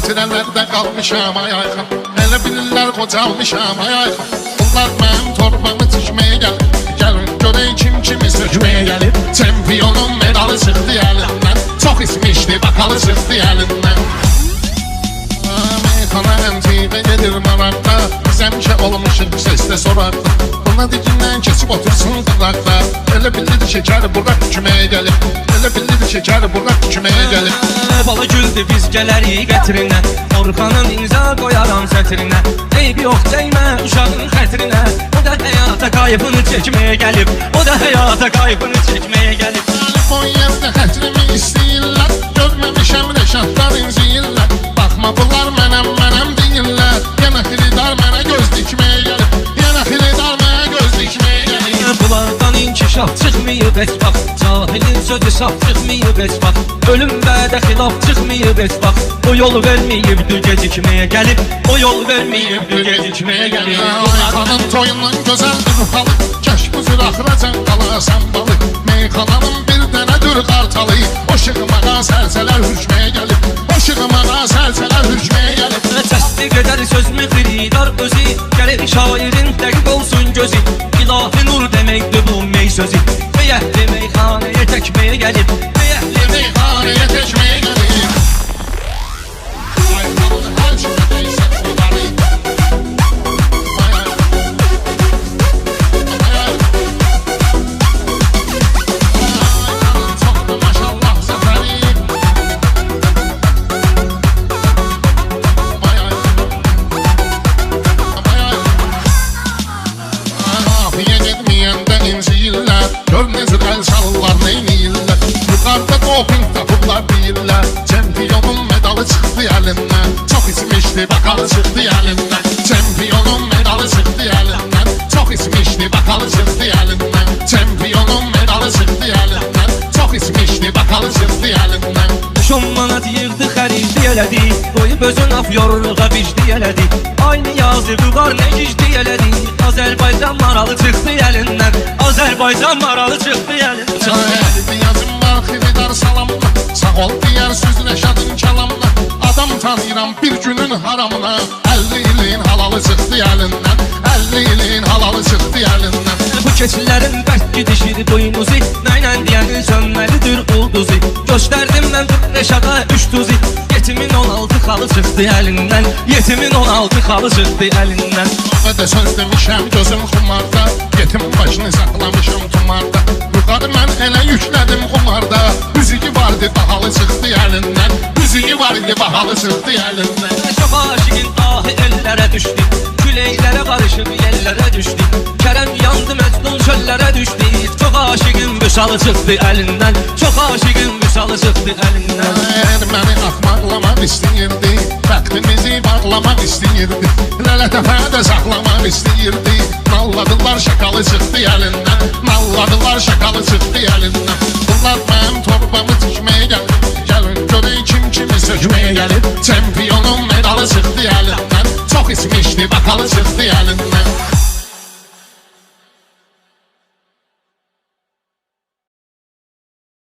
Xatirələrdə qalmışam ayayxan, elə bilirlər qocalmışam ayayxan. Bunlar mənim torbamı tikməyə gəlir, gəlin görək kim kimi sökməyə gəlir. Çempionun medalı çıxdı əlindən, çox ismişdi bakalı çıxdı əlindən. Meyxana əmtiqə gedir maraqda, biz həmişə olmuşuq səsdə soraqda. Buna dikindən keçib otursun qıraqda, elə bilirdi şəkər buraq küməyə gəlib, elə bilirdi şəkər buraq küməyə gəlib. Bala güldü biz gələrik qətrinə, Orxanın imza qoyaram sətrinə. Eybi yox dəymə uşağın xətrinə, o da həyata qayıbını çəkməyə gəlib, o da həyata qayıbını çəkməyə gəlib. Konya'da hətrimi istəyirlər, görməmişəm rəşadlar inciyirlər. Baxma bunlar mənəm deyirlər, yenə xilidar mənə göz dikməyə gəlib, yenə xilidar mənə göz dikməyə gəlib. Bunlardan inkişaf çıxmayıb heç vaxt, cahilin sözü saf çıxmayıb heç vaxt, ölüm vədə xilaf çıxmayıb heç vaxt. O yol verməyibdir gecikməyə gəlib, o yol verməyibdir gecikməyə gəlib. Meyxanın toyundan gözəldir halı, kəş bu zıraqıracan qalasan balı. Meyxananın bir dənədir qartalı, o şığımağa səlsələr hürkməyə gəlib, o şığımağa səlsələr hürkməyə gəlib. Təsdiq edər sözümü xridar özü, gəlir şairin dəqiq olsun gözü. İlahi nur deməkdir bu mey sözü, meyəhli meyxanəyə təkməyə gəlib, meyəhli meyxanəyə təkməyə gəlib. Gör necə əl çalırlar, neyniyirlər. Yuxarıda doping tapıblar deyirlər. Çempionun medalı çıxdı əlindən, çox ismişdi bakalı çıxdı əlindən. Çempionun medalı çıxdı əlindən, çox ismişdi bakalı çıxdı əlindən. Çempionun medalı çıxdı əlindən, çox ismişdi bakalı çıxdı əlindən. 10 manat yığdı xəridi elədi, qoyub özün af yorluğa vicdi elədi. Aynı yazı qıvar nə gicdi elədi, Azərbaycan maralı çıxdı əlindən, Azərbaycan maralı çıxdı əlindən. Əldi yazım var xilidar salamla, sağ ol deyər söz Rəşadın kəlamla. Adam tanıyıram bir günün haramına, 50 ilin halalı çıxdı əlindən, 50 ilin halalı çıxdı əlindən. Bu keçilərin bərk gidişir boynuzu, nəylə deyənin sönməlidir ulduzu. Göstərdim mən Rəşada 3 tuzi, yetimin 16 xalı çıxdı əlindən, yetimin 16 xalı çıxdı əlindən. Və də söz demişəm gözüm xumarda, yetim başını saxlamışım tumarda. Yuxarı mən elə yüklədim xumarda, müziği vardı bahalı çıxdı əlindən, müziği vardı bahalı çıxdı əlindən. Çox aşiqin ahı ellərə düşdü, küləklərə qarışıb yerlərə düşdü. Kərəm yandı məcnun çöllərə düşdü, çox aşiqin vüsalı çıxdı əlindən, çox aşiqin vüsalı çıxdı əlindən. Məni axmaqlamaq istəyirdi, bəxtimizi bağlamaq istəyirdi, lələtəfədə saxlamaq istəyirdi. Nalladılar şakalı çıxdı əlindən, nalladılar şakalı çıxdı əlindən. Bunlar mənim torbamı tikməyə gəlir, gəlin görək kim kimi sökməyə gəlir. Çempionun medalı çıxdı əlindən, çox ismişdi bakalı çıxdı əlindən.